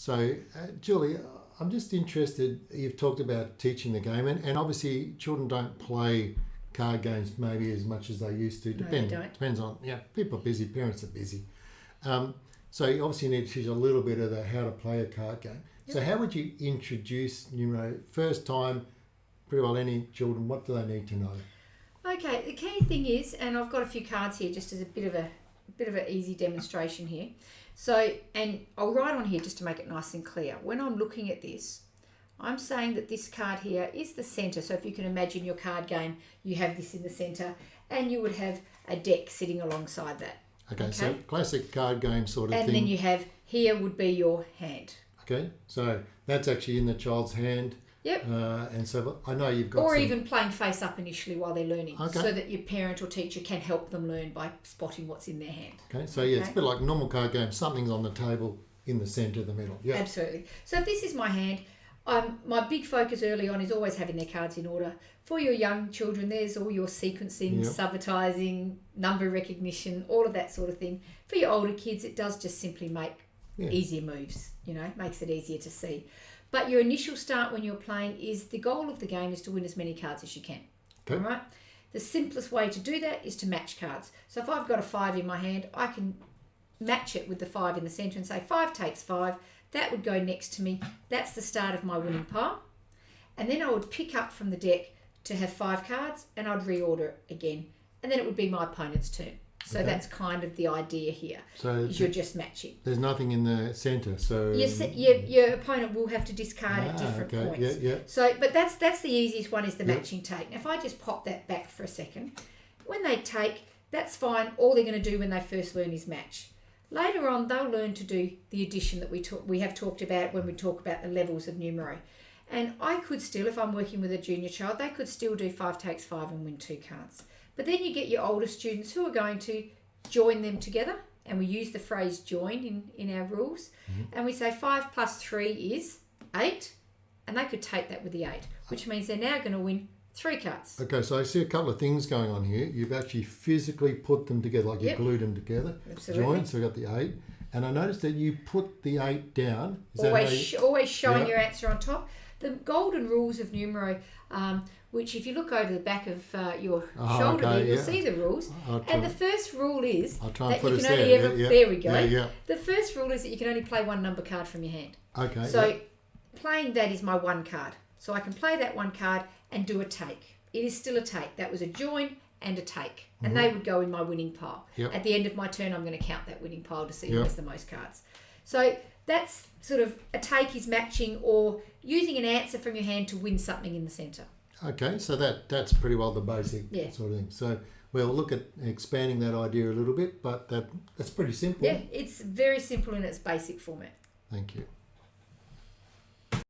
So, Julie, I'm just interested, you've talked about teaching the game, and obviously children don't play card games maybe as much as they used to. No, they don't. Depends on, people are busy, parents are busy. So you obviously need to teach a little bit of how to play a card game. Yep. So how would you introduce Numero first time, pretty well any children, what do they need to know? Okay, the key thing is, and I've got a few cards here just as a bit of an easy demonstration here. So, and I'll write on here just to make it nice and clear. When I'm looking at this, I'm saying that this card here is the centre. So if you can imagine your card game, you have this in the centre and you would have a deck sitting alongside that. Okay, so classic card game sort of thing. And then you have, here would be your hand. Okay, so that's actually in the child's hand. Yep. And so I know you've got even playing face up initially while they're learning, so that your parent or teacher can help them learn by spotting what's in their hand. Okay, so it's a bit like a normal card game. Something's on the table in the centre of the middle. Yeah, absolutely. So if this is my hand, my big focus early on is always having their cards in order. For your young children, there's all your sequencing, subvertising, number recognition, all of that sort of thing. For your older kids, it does just simply make easier moves, makes it easier to see. But your initial start when you're playing is the goal of the game is to win as many cards as you can. Okay. All right? The simplest way to do that is to match cards. So if I've got a 5 in my hand, I can match it with the 5 in the centre and say 5 takes 5. That would go next to me. That's the start of my winning pile. And then I would pick up from the deck to have 5 cards and I'd reorder it again. And then it would be my opponent's turn. So that's kind of the idea here. So you're just matching. There's nothing in the centre, so your opponent will have to discard at different points. Yeah. So, but that's the easiest one is the matching take. Now, if I just pop that back for a second, when they take, that's fine. All they're going to do when they first learn is match. Later on, they'll learn to do the addition that we have talked about when we talk about the levels of Numero. And I could still, if I'm working with a junior child, they could still do 5 takes 5 and win 2 cards. But then you get your older students who are going to join them together, and we use the phrase join in our rules, and we say 5 plus 3 is 8, and they could take that with the 8, which means they're now going to win 3 cards. Okay, so I see a couple of things going on here. You've actually physically put them together, like you glued them together. Absolutely. Join, so we've got the 8. And I noticed that you put the 8 down. Always showing your answer on top. The golden rules of Numero, which if you look over the back of your shoulder, you'll see the rules. And the first rule is that you can only ever... There we go. Yeah. The first rule is that you can only play 1 number card from your hand. Okay. So playing that is my 1 card. So I can play that 1 card and do a take. It is still a take. That was a join and a take. And they would go in my winning pile. Yep. At the end of my turn, I'm going to count that winning pile to see who has the most cards. So that's sort of a take is matching or using an answer from your hand to win something in the centre. Okay, so that's pretty well the basic sort of thing. So we'll look at expanding that idea a little bit, but that's pretty simple. Yeah, it's very simple in its basic format. Thank you.